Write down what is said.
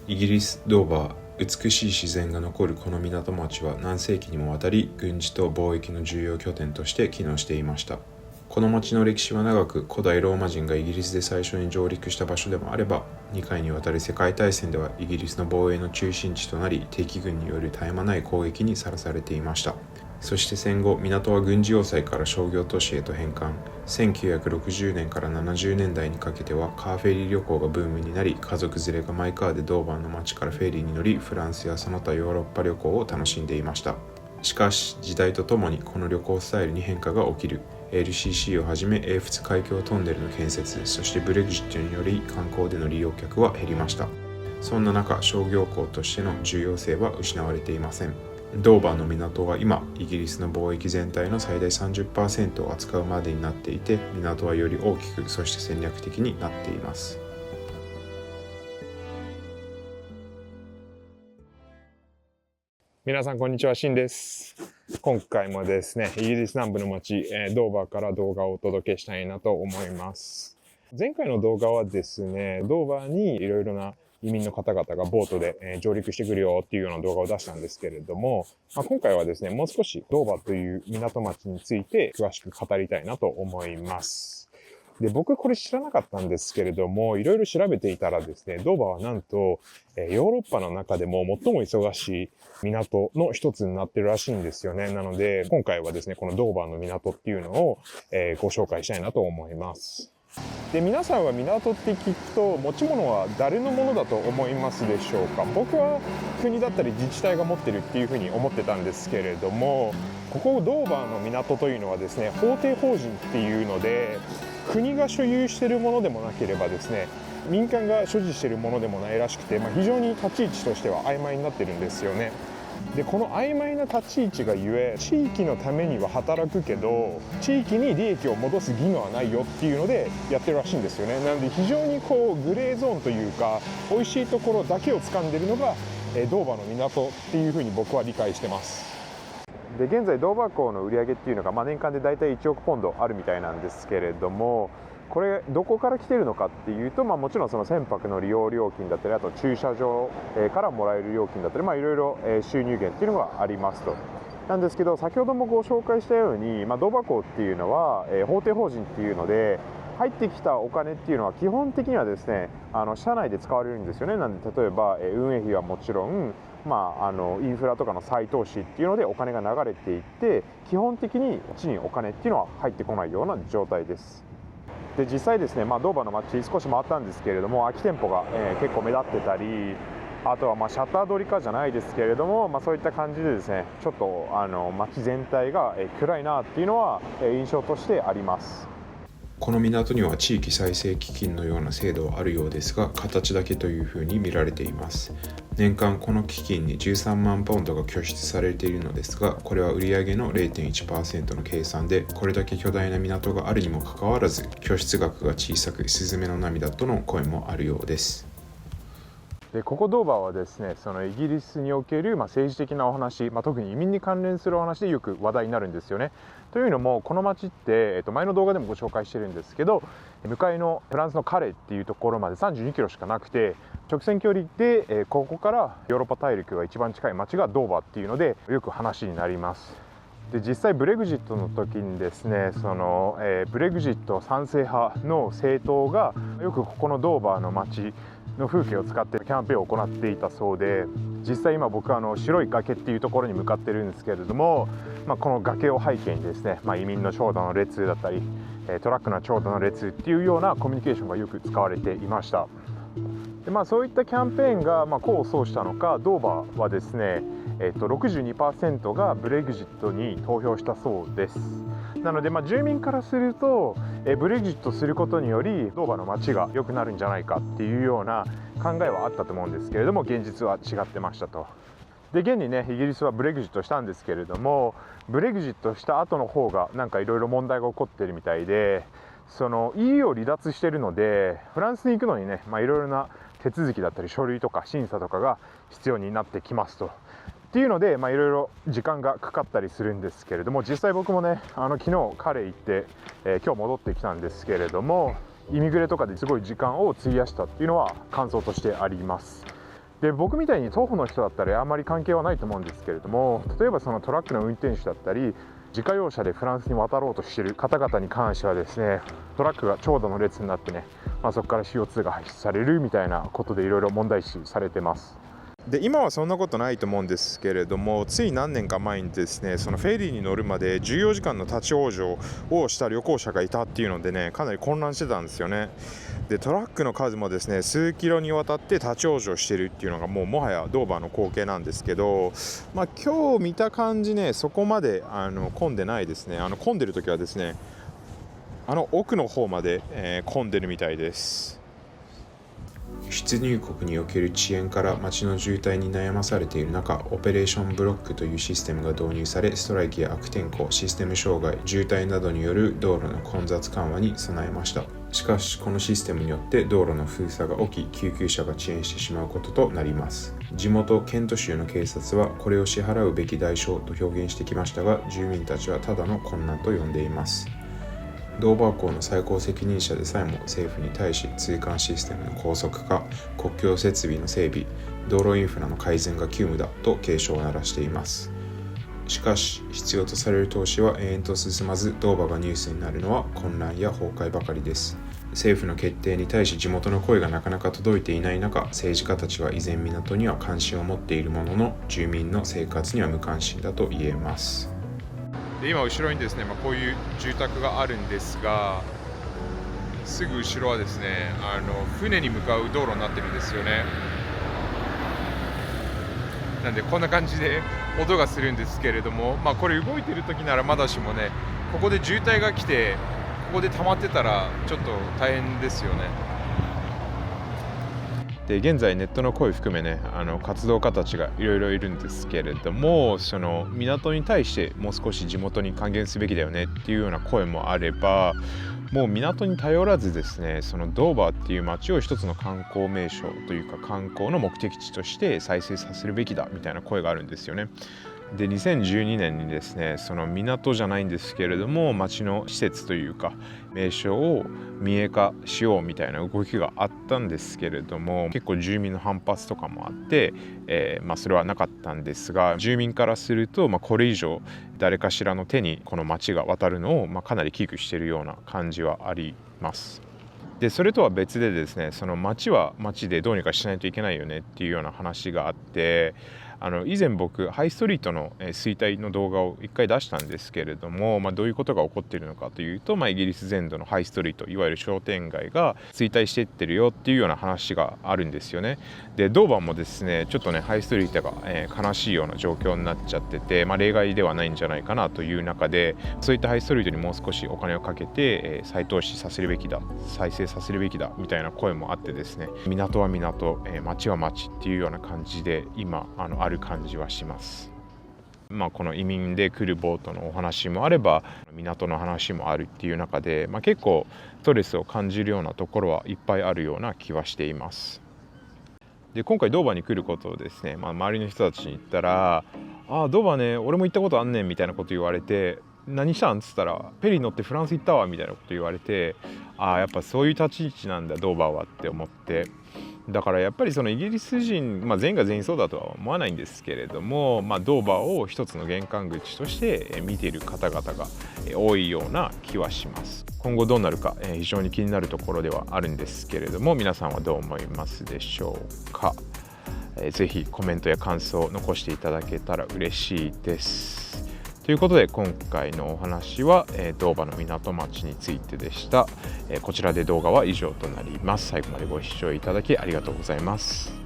イギリス・ドーバー、美しい自然が残るこの港町は何世紀にもわたり軍事と貿易の重要拠点として機能していました。この町の歴史は長く、古代ローマ人がイギリスで最初に上陸した場所でもあれば、2回にわたる世界大戦ではイギリスの防衛の中心地となり、敵軍による絶え間ない攻撃にさらされていました。そして戦後、港は軍事要塞から商業都市へと変換。1960年から70年代にかけてはカーフェリー旅行がブームになり、家族連れがマイカーでドーバーの街からフェリーに乗り、フランスやその他ヨーロッパ旅行を楽しんでいました。しかし時代とともにこの旅行スタイルに変化が起きる。 LCC をはじめ英仏海峡トンネルの建設、そしてブレグジットにより観光での利用客は減りました。そんな中、商業港としての重要性は失われていません。ドーバーの港は今、イギリスの貿易全体の最大 30% を扱うまでになっていて、港はより大きく、そして戦略的になっています。皆さんこんにちは、シンです。今回もですね、イギリス南部の町、ドーバーから動画をお届けしたいなと思います。前回の動画はですね、ドーバーにいろいろな移民の方々がボートで上陸してくるよっていうような動画を出したんですけれども、今回はですね、もう少しドーバーという港町について詳しく語りたいなと思います。で、僕これ知らなかったんですけれども、いろいろ調べていたらですね、ドーバーはなんと、ヨーロッパの中でも最も忙しい港の一つになってるらしいんですよね。なので、今回はですね、このドーバーの港っていうのを、ご紹介したいなと思います。で、皆さんは港って聞くと、持ち物は誰のものだと思いますでしょうか。僕は国だったり自治体が持ってるっていうふうに思ってたんですけれども、ここドーバーの港というのはですね、法定法人っていうので、国が所有しているものでもなければですね、民間が所持しているものでもないらしくて、非常に立ち位置としては曖昧になってるんですよね。で、この曖昧な立ち位置がゆえ、地域のためには働くけど地域に利益を戻す義務はないよっていうのでやってるらしいんですよね。なので非常にグレーゾーンというか、美味しいところだけを掴んでるのがドーバーの港っていうふうに僕は理解してます。で、現在ドーバー港の売り上げっていうのが、年間でだいたい1億ポンドあるみたいなんですけれども、これどこから来てるのかっていうと、もちろんその船舶の利用料金だったり、あと駐車場からもらえる料金だったり、いろいろ収入源っていうのがありますと。なんですけど、先ほどもご紹介したように、ドーバー港っていうのは法定法人っていうので、入ってきたお金っていうのは基本的にはですね、社内で使われるんですよね。なんで例えば運営費はもちろん、インフラとかの再投資っていうのでお金が流れていって、基本的にうちにお金っていうのは入ってこないような状態です。で、実際ですね、ドーバーの街少し回ったんですけれども、空き店舗が結構目立ってたり、あとはシャッター取りかじゃないですけれども、そういった感じでですね、ちょっと街全体が暗いなっていうのは印象としてあります。この港には地域再生基金のような制度はあるようですが、形だけというふうに見られています。年間この基金に13万ポンドが拠出されているのですが、これは売上の 0.1% の計算で、これだけ巨大な港があるにもかかわらず拠出額が小さく、スズメの涙との声もあるようです。で、ここドーバーはですね、そのイギリスにおける政治的なお話、特に移民に関連するお話でよく話題になるんですよね。というのも、この町って、前の動画でもご紹介してるんですけど、向かいのフランスのカレーっていうところまで32キロしかなくて、直線距離でここからヨーロッパ大陸が一番近い町がドーバーっていうのでよく話になります。で、実際ブレグジットの時にですね、ブレグジット賛成派の政党がよくここのドーバーの町の風景を使ってキャンペーンを行っていたそうで、実際今僕は白い崖っていうところに向かってるんですけれども、この崖を背景にですね、移民の長蛇の列だったりトラックの長蛇の列っていうようなコミュニケーションがよく使われていました。で、そういったキャンペーンが功を奏したのか、ドーバーはですね、62% がブレグジットに投票したそうです。なので、住民からするとブレグジットすることによりドーバーの街が良くなるんじゃないかっていうような考えはあったと思うんですけれども、現実は違ってましたと。で、現にね、イギリスはブレグジットしたんですけれども、ブレグジットした後の方がいろいろ問題が起こってるみたいで、EU を離脱してるので、フランスに行くのにね、いろいろな手続きだったり書類とか審査とかが必要になってきますと。っていうので、いろいろ時間がかかったりするんですけれども、実際僕もね、昨日カレー行って、今日戻ってきたんですけれども、イミグレとかですごい時間を費やしたっていうのは感想としてあります。で僕みたいに徒歩の人だったらあまり関係はないと思うんですけれども、例えばそのトラックの運転手だったり自家用車でフランスに渡ろうとしている方々に関してはですね、トラックが長蛇の列になってね、そこから CO2 が排出されるみたいなことでいろいろ問題視されてます。で今はそんなことないと思うんですけれども、つい何年か前にですね、そのフェリーに乗るまで14時間の立ち往生をした旅行者がいたっていうのでね、かなり混乱してたんですよね。でトラックの数もですね、数キロにわたって立ち往生してるっていうのがもはやドーバーの光景なんですけど、今日見た感じね、そこまで混んでないですね。混んでる時はですね、奥の方まで、混んでるみたいです。出入国における遅延から街の渋滞に悩まされている中、オペレーションブロックというシステムが導入され、ストライキや悪天候、システム障害、渋滞などによる道路の混雑緩和に備えました。しかしこのシステムによって道路の封鎖が起き、救急車が遅延してしまうこととなります。地元ケント州の警察はこれを支払うべき代償と表現してきましたが、住民たちはただの混乱と呼んでいます。ドーバー港の最高責任者でさえも政府に対し通関システムの高速化、国境設備の整備、道路インフラの改善が急務だと警鐘を鳴らしています。しかし必要とされる投資は延々と進まず、ドーバーがニュースになるのは混乱や崩壊ばかりです。政府の決定に対し地元の声がなかなか届いていない中、政治家たちは依然港には関心を持っているものの、住民の生活には無関心だと言えます。で今後ろにですね、こういう住宅があるんですが、すぐ後ろはですね、船に向かう道路になってるんですよね。なんでこんな感じで音がするんですけれども、これ動いてる時ならまだしもね、ここで渋滞が来てここで溜まってたらちょっと大変ですよね。で現在ネットの声含めね、活動家たちがいろいろいるんですけれども、その港に対してもう少し地元に還元すべきだよねっていうような声もあれば、もう港に頼らずですね、そのドーバーっていう街を一つの観光名所というか観光の目的地として再生させるべきだみたいな声があるんですよね。で2012年にですね、その港じゃないんですけれども、町の施設というか名所を民営化しようみたいな動きがあったんですけれども、結構住民の反発とかもあって、それはなかったんですが、住民からすると、これ以上誰かしらの手にこの町が渡るのを、かなり危惧しているような感じはあります。でそれとは別でですね、その町は町でどうにかしないといけないよねっていうような話があって、以前僕ハイストリートの衰退の動画を1回出したんですけれども、どういうことが起こっているのかというと、イギリス全土のハイストリート、いわゆる商店街が衰退していってるよっていうような話があるんですよね。でドーバーもですね、ちょっとねハイストリートが、悲しいような状況になっちゃってて、例外ではないんじゃないかなという中で、そういったハイストリートにもう少しお金をかけて、再投資させるべきだ、再生させるべきだみたいな声もあってですね、港は港、町は町っていうような感じで今ある感じはします。この移民で来るボートのお話もあれば、港の話もあるっていう中で、結構ストレスを感じるようなところはいっぱいあるような気はしています。で今回ドーバーに来ることをですね、周りの人たちに言ったら、ドーバーね、俺も行ったことあんねんみたいなこと言われて、何したんっつったら、ペリー乗ってフランス行ったわみたいなこと言われて、やっぱそういう立ち位置なんだドーバーはって思って、だからやっぱりそのイギリス人、全員が全員そうだとは思わないんですけれども、ドーバーを一つの玄関口として見ている方々が多いような気はします。今後どうなるか非常に気になるところではあるんですけれども、皆さんはどう思いますでしょうか。ぜひコメントや感想を残していただけたら嬉しいです。ということで今回のお話はドーバーの港町についてでした。こちらで動画は以上となります。最後までご視聴いただきありがとうございます。